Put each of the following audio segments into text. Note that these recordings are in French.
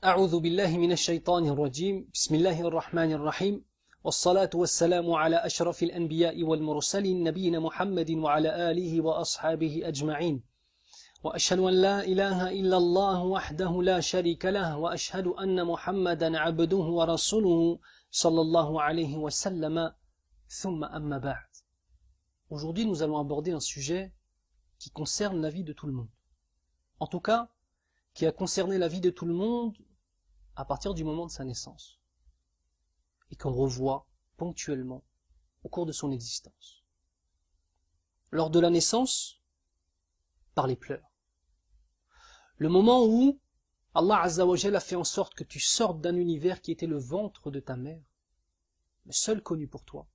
أعوذ بالله من الشيطان الرجيم بسم الله الرحمن الرحيم والصلاة والسلام على أشرف الأنبياء والمرسلين نبينا محمد وعلى آله وأصحابه أجمعين وأشهد أن لا إله إلا الله وحده لا شريك له وأشهد أن محمدا عبده ورسوله صلى الله عليه وسلم ثم أما بعد. Aujourd'hui nous allons aborder un sujet qui concerne la vie de tout le monde. En tout cas, qui a concerné la vie de tout le monde à partir du moment de sa naissance et qu'on revoit ponctuellement au cours de son existence. Lors de la naissance, par les pleurs. Le moment où Allah Azza wa Jalla a fait en sorte que tu sortes d'un univers qui était le ventre de ta mère, le seul connu pour toi,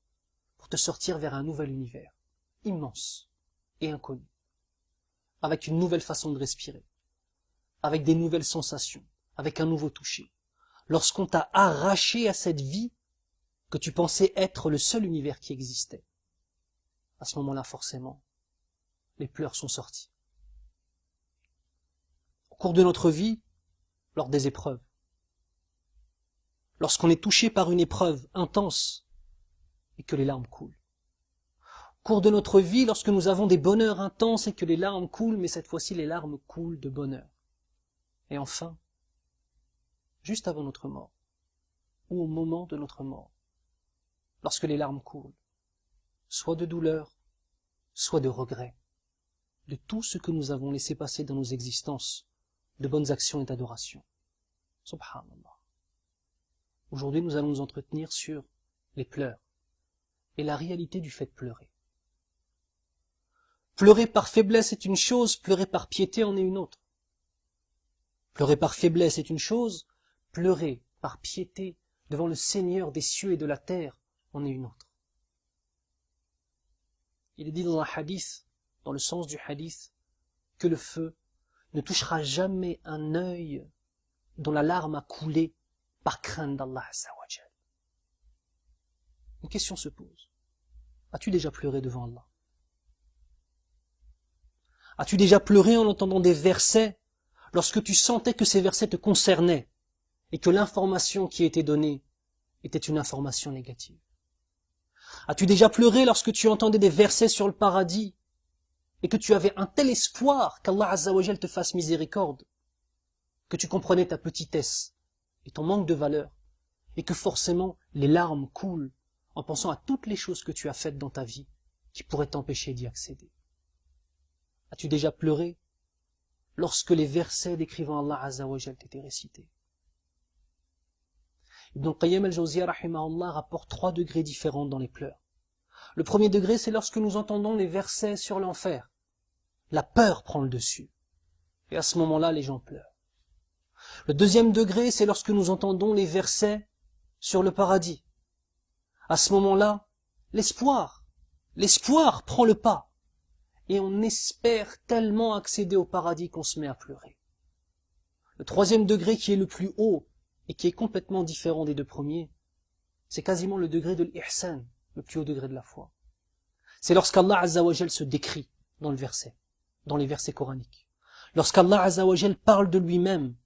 pour te sortir vers un nouvel univers, immense et inconnu, avec une nouvelle façon de respirer, avec des nouvelles sensations, avec un nouveau toucher. Lorsqu'on t'a arraché à cette vie que tu pensais être le seul univers qui existait, à ce moment-là, forcément, les pleurs sont sortis. Au cours de notre vie, lors des épreuves, lorsqu'on est touché par une épreuve intense et que les larmes coulent. Au cours de notre vie, lorsque nous avons des bonheurs intenses et que les larmes coulent, mais cette fois-ci les larmes coulent de bonheur. Et enfin, juste avant notre mort, ou au moment de notre mort, lorsque les larmes coulent, soit de douleur, soit de regret, de tout ce que nous avons laissé passer dans nos existences, de bonnes actions et d'adoration. Subhanallah. Aujourd'hui, nous allons nous entretenir sur les pleurs et la réalité du fait de pleurer. Pleurer par faiblesse est une chose, pleurer par piété en est une autre. Pleurer par faiblesse est une chose, pleurer par piété devant le Seigneur des cieux et de la terre en est une autre. Il est dit dans un hadith, dans le sens du hadith, que le feu ne touchera jamais un œil dont la larme a coulé par crainte d'Allah Azza wa Jal. Une question se pose. As-tu déjà pleuré devant Allah? As-tu déjà pleuré en entendant des versets lorsque tu sentais que ces versets te concernaient et que l'information qui était donnée était une information négative? As-tu déjà pleuré lorsque tu entendais des versets sur le paradis et que tu avais un tel espoir qu'Allah Azza wa Jal te fasse miséricorde, que tu comprenais ta petitesse et ton manque de valeur et que forcément les larmes coulent en pensant à toutes les choses que tu as faites dans ta vie qui pourraient t'empêcher d'y accéder? As-tu déjà pleuré lorsque les versets décrivant Allah Azza wa Jal t'étaient récités? Ibn Qayyim al-Jawziyya rahimahullah rapporte 3 degrés différents dans les pleurs. Le premier degré, c'est lorsque nous entendons les versets sur l'enfer. La peur prend le dessus. Et à ce moment-là, les gens pleurent. Le deuxième degré, c'est lorsque nous entendons les versets sur le paradis. À ce moment-là, l'espoir prend le pas. Et on espère tellement accéder au paradis qu'on se met à pleurer. Le troisième degré, qui est le plus haut et qui est complètement différent des deux premiers, c'est quasiment le degré de l'ihsan, le plus haut degré de la foi. C'est lorsqu'Allah Azza wa Jal se décrit dans les versets coraniques. Lorsqu'Allah Azza wa Jal parle de lui-même,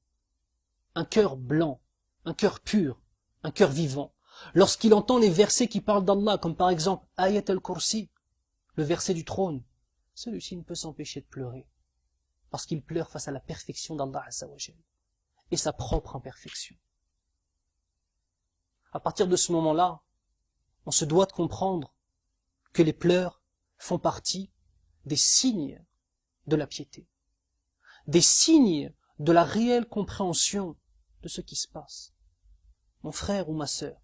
un cœur blanc, un cœur pur, un cœur vivant. Lorsqu'il entend les versets qui parlent d'Allah, comme par exemple Ayat al-Kursi, le verset du trône, celui-ci ne peut s'empêcher de pleurer, parce qu'il pleure face à la perfection d'Allah Azza wa Jal et sa propre imperfection. À partir de ce moment-là, on se doit de comprendre que les pleurs font partie des signes de la piété, des signes de la réelle compréhension de ce qui se passe. Mon frère ou ma sœur,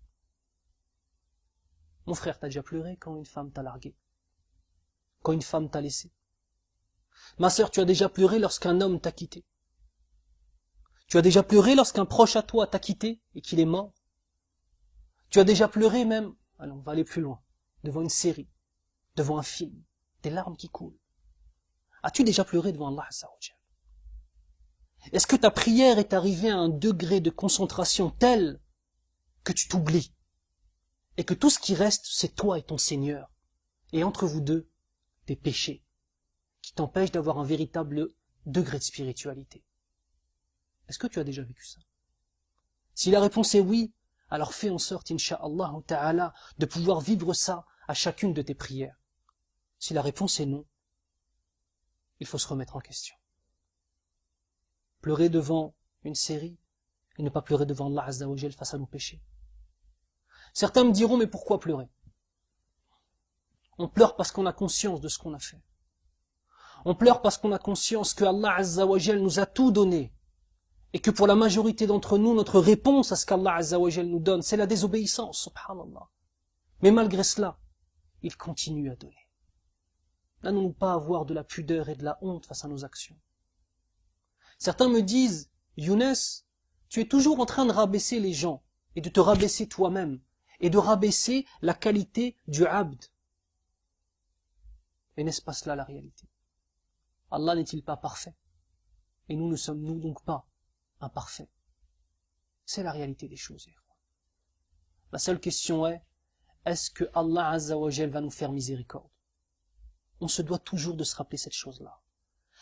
mon frère, t'as déjà pleuré quand une femme t'a largué, quand une femme t'a laissé? Ma sœur, tu as déjà pleuré lorsqu'un homme t'a quitté? Tu as déjà pleuré lorsqu'un proche à toi t'a quitté et qu'il est mort? Tu as déjà pleuré même, allez, on va aller plus loin, devant une série, devant un film, des larmes qui coulent. As-tu déjà pleuré devant Allah Azza wa Jal? Est-ce que ta prière est arrivée à un degré de concentration tel que tu t'oublies et que tout ce qui reste, c'est toi et ton Seigneur, et entre vous deux, des péchés qui t'empêchent d'avoir un véritable degré de spiritualité? Est-ce que tu as déjà vécu ça? Si la réponse est oui, alors fais en sorte, incha'Allah ta'ala, de pouvoir vivre ça à chacune de tes prières. Si la réponse est non, il faut se remettre en question. Pleurer devant une série et ne pas pleurer devant Allah Azza wa Jal face à nos péchés. Certains me diront, mais pourquoi pleurer? On pleure parce qu'on a conscience de ce qu'on a fait. On pleure parce qu'on a conscience que Allah Azza wa Jal nous a tout donné. Et que pour la majorité d'entre nous, notre réponse à ce qu'Allah Azza wa Jal nous donne, c'est la désobéissance, subhanallah. Mais malgré cela, il continue à donner. N'allons-nous pas avoir de la pudeur et de la honte face à nos actions? Certains me disent, Younes, tu es toujours en train de rabaisser les gens, et de te rabaisser toi-même, et de rabaisser la qualité du abd. Et n'est-ce pas cela la réalité? Allah n'est-il pas parfait? Et nous ne sommes-nous donc pas imparfaits? C'est la réalité des choses. La seule question est, est-ce que Allah Azza wa Jal va nous faire miséricorde? On se doit toujours de se rappeler cette chose-là.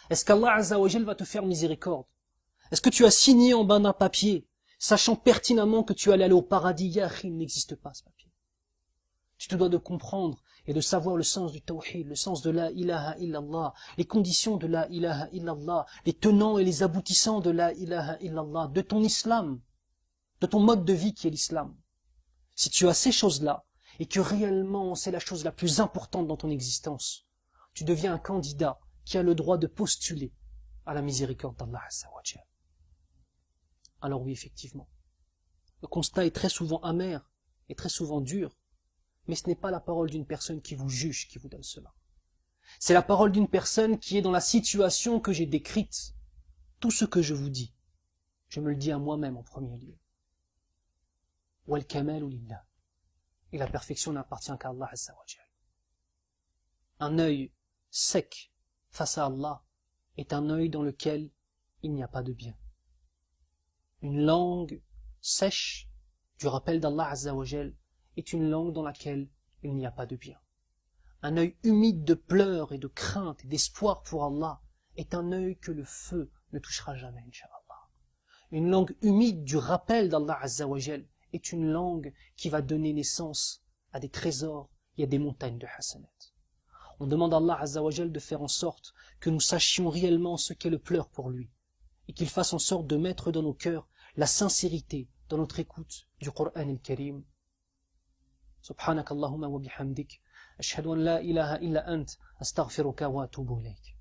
Est-ce qu'Allah Azza wa Jal va te faire miséricorde? Est-ce que tu as signé en bas d'un papier, sachant pertinemment que tu allais aller au paradis? Ya akhi, il n'existe pas ce papier. Tu te dois de comprendre et de savoir le sens du tawhid, le sens de la ilaha illallah, les conditions de la ilaha illallah, les tenants et les aboutissants de la ilaha illallah, de ton islam, de ton mode de vie qui est l'islam. Si tu as ces choses-là, et que réellement c'est la chose la plus importante dans ton existence, tu deviens un candidat qui a le droit de postuler à la miséricorde d'Allah Azza wa Jal. Alors oui, effectivement, le constat est très souvent amer et très souvent dur, mais ce n'est pas la parole d'une personne qui vous juge qui vous donne cela. C'est la parole d'une personne qui est dans la situation que j'ai décrite. Tout ce que je vous dis, je me le dis à moi-même en premier lieu. Wal kamalu lillah. Et la perfection n'appartient qu'à Allah Azza wa Jal. Un œil sec face à Allah est un œil dans lequel il n'y a pas de bien. Une langue sèche du rappel d'Allah Azza wa Jal est une langue dans laquelle il n'y a pas de bien. Un œil humide de pleurs et de crainte et d'espoir pour Allah est un œil que le feu ne touchera jamais, incha'Allah. Une langue humide du rappel d'Allah Azza wa Jal est une langue qui va donner naissance à des trésors et à des montagnes de hasanat. On demande à Allah Azza wa Jal de faire en sorte que nous sachions réellement ce qu'est le pleur pour lui et qu'il fasse en sorte de mettre dans nos cœurs la sincérité dans notre écoute du Coran al-Karim. Subhanakallahumma wa bihamdik, ashhadu an la ilaha illa ant, astaghfiruka wa atubu ilayk.